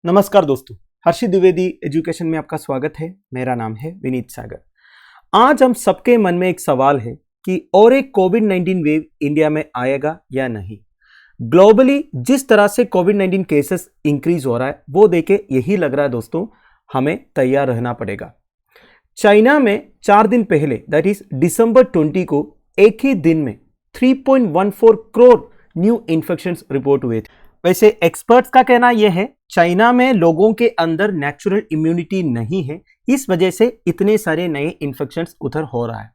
नमस्कार दोस्तों, हर्षित द्विवेदी एजुकेशन में आपका स्वागत है। मेरा नाम है विनीत सागर। आज हम सबके मन में एक सवाल है कि और एक कोविड-19 वेव इंडिया में आएगा या नहीं। ग्लोबली जिस तरह से कोविड-19 केसेस इंक्रीज हो रहा है वो देखे यही लग रहा है दोस्तों, हमें तैयार रहना पड़ेगा। चाइना में 4 दिन पहले दैट इज दिसंबर 20 को एक ही दिन में 3.14 करोड़ न्यू इन्फेक्शंस रिपोर्ट हुए थे। वैसे एक्सपर्ट्स का कहना यह है चाइना में लोगों के अंदर नेचुरल इम्यूनिटी नहीं है, इस वजह से इतने सारे नए इन्फेक्शंस उधर हो रहा है।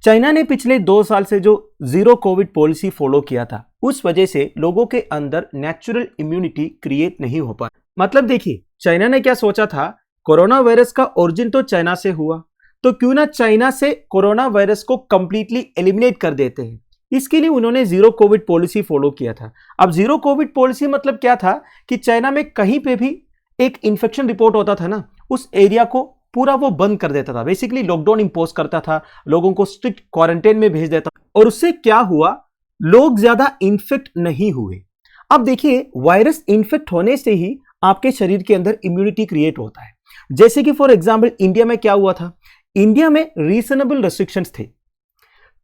चाइना ने पिछले 2 साल से जो जीरो कोविड पॉलिसी फॉलो किया था उस वजह से लोगों के अंदर नेचुरल इम्यूनिटी क्रिएट नहीं हो पाया। मतलब देखिए, चाइना ने क्या सोचा था, कोरोना वायरस का ओरिजिन तो चाइना से हुआ, तो क्यों ना चाइना से कोरोना वायरस को कंप्लीटली एलिमिनेट कर देते हैं। इसके लिए उन्होंने जीरो कोविड पॉलिसी फॉलो किया था। अब जीरो कोविड पॉलिसी मतलब क्या था कि चाइना में कहीं पे भी एक इन्फेक्शन रिपोर्ट होता था ना, उस एरिया को पूरा वो बंद कर देता था। बेसिकली लॉकडाउन इंपोज करता था, लोगों को स्ट्रिक्ट क्वारंटाइन में भेज देता था। और उससे क्या हुआ, लोग ज्यादा इन्फेक्ट नहीं हुए। अब देखिए, वायरस इन्फेक्ट होने से ही आपके शरीर के अंदर इम्यूनिटी क्रिएट होता है। जैसे कि फॉर एग्जाम्पल इंडिया में क्या हुआ था, इंडिया में रीजनेबल रेस्ट्रिक्शंस थे।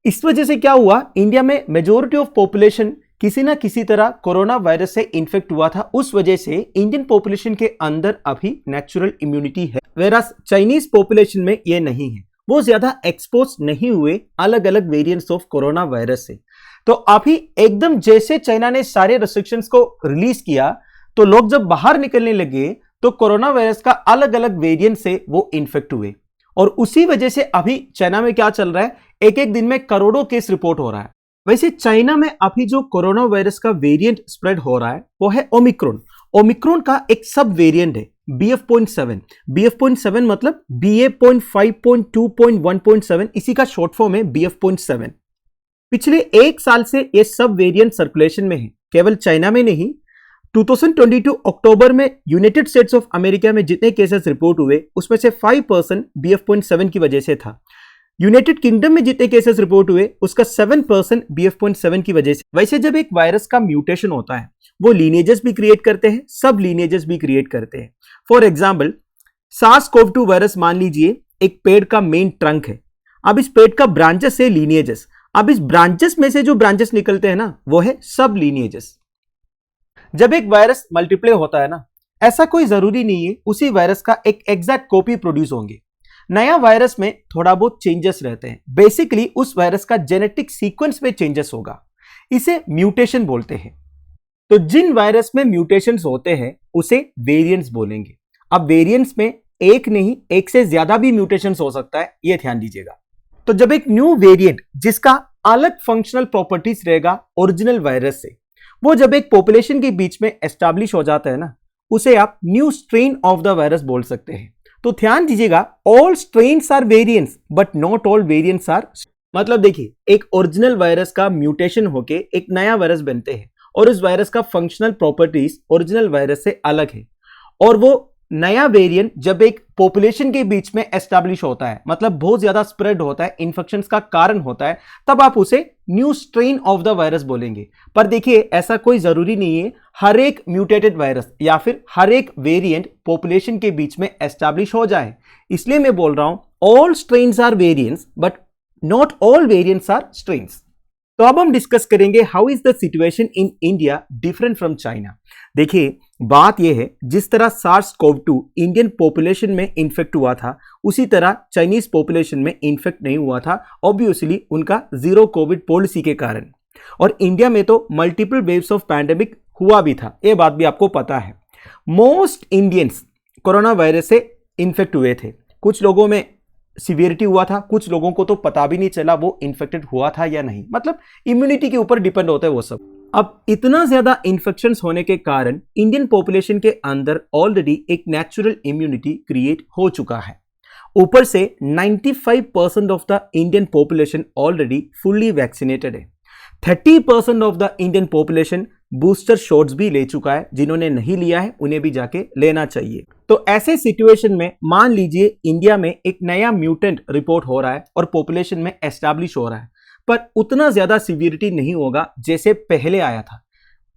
इस वजह से क्या हुआ, इंडिया में मेजॉरिटी ऑफ पॉपुलेशन किसी ना किसी तरह कोरोना वायरस से इन्फेक्ट हुआ था। उस वजह से इंडियन पॉपुलेशन के अंदर अभी नेचुरल इम्यूनिटी है, वेरास चाइनीज पॉपुलेशन में ये नहीं है। वो ज्यादा एक्सपोज नहीं हुए अलग अलग वेरिएंट्स ऑफ कोरोना वायरस से। तो अभी एकदम जैसे चाइना ने सारे रेस्ट्रिक्शंस को रिलीज किया तो लोग जब बाहर निकलने लगे तो कोरोना वायरस का अलग अलग वेरिएंट से वो इन्फेक्ट हुए। और उसी वजह से अभी चाइना में क्या चल रहा है, एक एक दिन में करोड़ों केस रिपोर्ट हो रहा है। वैसे चाइना में अभी जो कोरोना वायरस का वेरिएंट स्प्रेड हो रहा है वो है ओमिक्रॉन। ओमिक्रॉन का एक सब वेरिएंट है BF.7। BF.7 मतलब BA.5.2.1.7, इसी का शॉर्ट फॉर्म है BF.7। पिछले 1 साल से ये सब वेरिएंट सर्कुलेशन में है, केवल चाइना में नहीं। 2022 अक्टूबर में यूनाइटेड स्टेट्स ऑफ अमेरिका में जितने केसेस रिपोर्ट हुए उसमें से 5% BF.7 की वजह से था। यूनाइटेड किंगडम में जितने केसेस रिपोर्ट हुए उसका 7% BF.7 की वजह से। वैसे जब एक वायरस का म्यूटेशन होता है वो लीनेजेस भी क्रिएट करते हैं, सब लीनेजेस भी क्रिएट करते हैं। फॉर एग्जाम्पल SARS-CoV-2 वायरस मान लीजिए एक पेड़ का मेन ट्रंक है। अब इस पेड़ का ब्रांचेस है लीनेजेस। अब इस ब्रांचेस में से जो ब्रांचेस निकलते हैं ना वो है सब लीनेजेस। जब एक वायरस मल्टीप्लाई होता है ना, ऐसा कोई जरूरी नहीं है उसी वायरस का एक एग्जैक्ट कॉपी प्रोड्यूस होंगे। नया वायरस में थोड़ा बहुत चेंजेस रहते हैं। बेसिकली उस वायरस का जेनेटिक सीक्वेंस में चेंजेस होगा, इसे म्यूटेशन बोलते हैं। तो जिन वायरस में म्यूटेशंस होते हैं उसे वेरिएंट्स बोलेंगे। अब वेरिएंट्स में एक नहीं, एक से ज्यादा भी म्यूटेशंस हो सकता है, यह ध्यान दीजिएगा। तो जब एक न्यू वेरिएंट जिसका अलग फंक्शनल प्रॉपर्टीज रहेगा ओरिजिनल वायरस से, वो जब एक पॉपुलेशन के बीच में एस्टैब्लिश हो जाता है ना, उसे आप new strain of the virus बोल सकते हैं। तो ध्यान दीजिएगा, all strains are variants but not all variants are. मतलब देखिए, एक ओरिजिनल वायरस का म्यूटेशन होके एक नया वायरस बनते हैं और उस वायरस का फंक्शनल प्रॉपर्टीज ओरिजिनल वायरस से अलग है। और वो नया वेरिएंट जब एक पॉपुलेशन के बीच में एस्टैब्लिश होता है, मतलब बहुत ज्यादा स्प्रेड होता है, इन्फेक्शंस का कारण होता है, तब आप उसे new strain of the virus बोलेंगे। पर देखिए, ऐसा कोई जरूरी नहीं है हर एक म्यूटेटेड वायरस या फिर हर एक वेरिएंट पॉपुलेशन के बीच में एस्टैब्लिश हो जाए। इसलिए मैं बोल रहा हूं all strains are variants but not all variants are strains. तो अब हम डिस्कस करेंगे how is the situation in India different from China. देखिए, बात यह है जिस तरह SARS-CoV-2 इंडियन पॉपुलेशन में इन्फेक्ट हुआ था उसी तरह चाइनीज पॉपुलेशन में इन्फेक्ट नहीं हुआ था, ऑब्वियसली उनका जीरो कोविड पॉलिसी के कारण। और इंडिया में तो मल्टीपल वेव्स ऑफ पैंडेमिक हुआ भी था, यह बात भी आपको पता है। मोस्ट इंडियंस कोरोना वायरस से इन्फेक्ट हुए थे। कुछ लोगों में सीवियरिटी हुआ था, कुछ लोगों को तो पता भी नहीं चला वो इन्फेक्टेड हुआ था या नहीं। मतलब इम्यूनिटी के ऊपर डिपेंड होता है वो सब। अब इतना ज्यादा इन्फेक्शंस होने के कारण इंडियन पॉपुलेशन के अंदर ऑलरेडी एक नेचुरल इम्यूनिटी क्रिएट हो चुका है। ऊपर से 95% of the Indian population already fully vaccinated है। 30% of the Indian population booster shots भी ले चुका है। जिन्होंने नहीं लिया है उन्हें भी जाके लेना चाहिए। तो ऐसे सिचुएशन में मान लीजिए इंडिया में एक नया म्यूटेंट रिपोर्ट हो रहा है और पॉपुलेशन में एस्टैब्लिश हो रहा है, पर उतना ज्यादा सीवियरिटी नहीं होगा जैसे पहले आया था।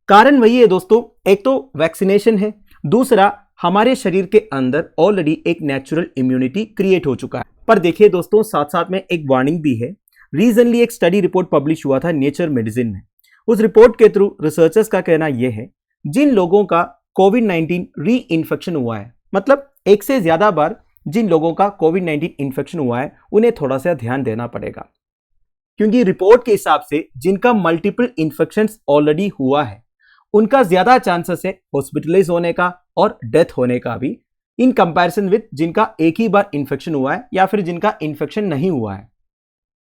कारण वही है दोस्तों, एक तो वैक्सीनेशन है, दूसरा हमारे शरीर के अंदर ऑलरेडी एक नेचुरल इम्यूनिटी क्रिएट हो चुका है। पर देखिए दोस्तों, साथ साथ में एक वार्निंग भी है। रीसेंटली एक स्टडी रिपोर्ट पब्लिश हुआ था नेचर मेडिसिन में। उस रिपोर्ट के थ्रू रिसर्चर्स का कहना यह है, जिन लोगों का कोविड-19 री इन्फेक्शन हुआ है, मतलब एक से ज्यादा बार जिन लोगों का कोविड-19 इन्फेक्शन हुआ है, उन्हें थोड़ा सा ध्यान देना पड़ेगा, क्योंकि रिपोर्ट के हिसाब से जिनका मल्टीपल इन्फेक्शंस ऑलरेडी हुआ है उनका ज्यादा चांसेस है हॉस्पिटलाइज होने का और डेथ होने का भी, इन कंपैरिजन विद जिनका एक ही बार इन्फेक्शन हुआ है या फिर जिनका इन्फेक्शन नहीं हुआ है।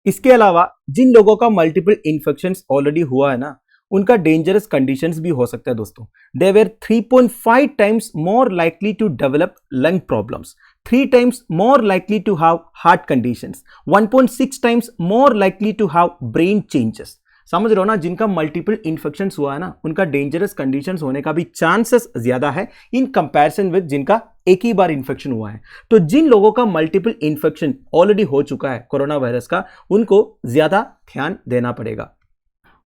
इसके अलावा जिन लोगों का मल्टीपल इन्फेक्शंस ऑलरेडी हुआ है ना, उनका डेंजरस कंडीशंस भी हो सकता है दोस्तों। They were 3.5 times more likely to develop lung problems, 3 times more likely to have heart conditions, 1.6 times more likely to have brain changes. समझ रहे हो ना, जिनका मल्टीपल इन्फेक्शंस हुआ है ना, उनका डेंजरस कंडीशंस होने का भी चांसेस ज्यादा है इन कंपैरिजन विद जिनका एक ही बार इन्फेक्शन हुआ है। तो जिन लोगों का मल्टीपल इन्फेक्शन ऑलरेडी हो चुका है कोरोना वायरस का, उनको ज्यादा ध्यान देना पड़ेगा।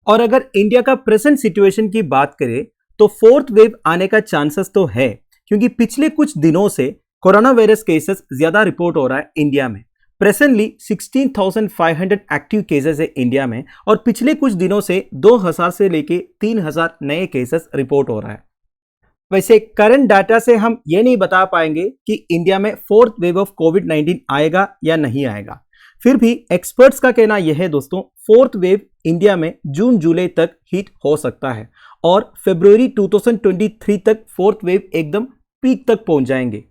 और अगर इंडिया का प्रेजेंट सिचुएशन की बात करें तो फोर्थ वेव आने का चांसेस तो है, क्योंकि पिछले कुछ दिनों से कोरोना वायरस केसेस ज्यादा रिपोर्ट हो रहा है इंडिया में। प्रेजेंटली 16,500 एक्टिव केसेस है इंडिया में, और पिछले कुछ दिनों से 2,000 से लेके 3,000 नए केसेस रिपोर्ट हो रहा है। वैसे करंट डाटा से हम ये नहीं बता पाएंगे कि इंडिया में फोर्थ वेव ऑफ कोविड-19 आएगा या नहीं आएगा। फिर भी एक्सपर्ट्स का कहना यह है दोस्तों, फोर्थ वेव इंडिया में जून जुलाई तक हिट हो सकता है और फरवरी 2023 तक फोर्थ वेव एकदम पीक तक पहुंच जाएंगे।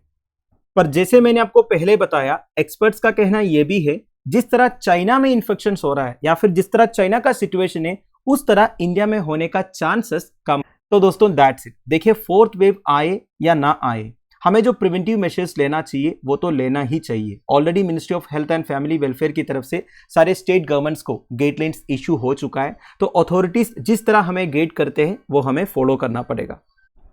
पर जैसे मैंने आपको पहले बताया, एक्सपर्ट्स का कहना यह भी है, जिस तरह चाइना में इन्फेक्शन हो रहा है या फिर जिस तरह चाइना का सिचुएशन है, उस तरह इंडिया में होने का चांसेस कम। तो दोस्तों दैट्स इट। देखिए, फोर्थ वेव आए या ना आए, हमें जो प्रिवेंटिव मेजर्स लेना चाहिए वो तो लेना ही चाहिए। Already ministry of health and family welfare की तरफ से सारे स्टेट गवर्नमेंट्स को गाइडलाइंस इशू हो चुका है, तो अथॉरिटीज जिस तरह हमें गाइड करते हैं वो हमें फॉलो करना पड़ेगा।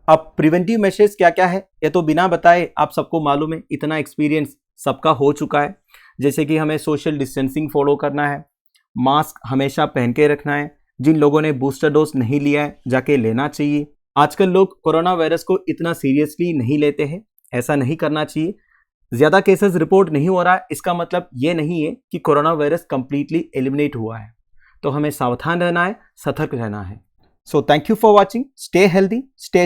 अब प्रिवेंटिव मेजर्स क्या क्या है ये तो बिना बताए आप सबको मालूम है, इतना एक्सपीरियंस सबका हो चुका है। जैसे कि हमें सोशल डिस्टेंसिंग फॉलो करना है, मास्क हमेशा पहन के रखना है, जिन लोगों ने बूस्टर डोज नहीं लिया है जाके लेना चाहिए। आजकल लोग कोरोना वायरस को इतना सीरियसली नहीं लेते हैं, ऐसा नहीं करना चाहिए। ज्यादा केसेस रिपोर्ट नहीं हो रहा है, इसका मतलब ये नहीं है कि कोरोना वायरस कंप्लीटली एलिमिनेट हुआ है। तो हमें सावधान रहना है, सतर्क रहना है। So thank you for watching, stay healthy, stay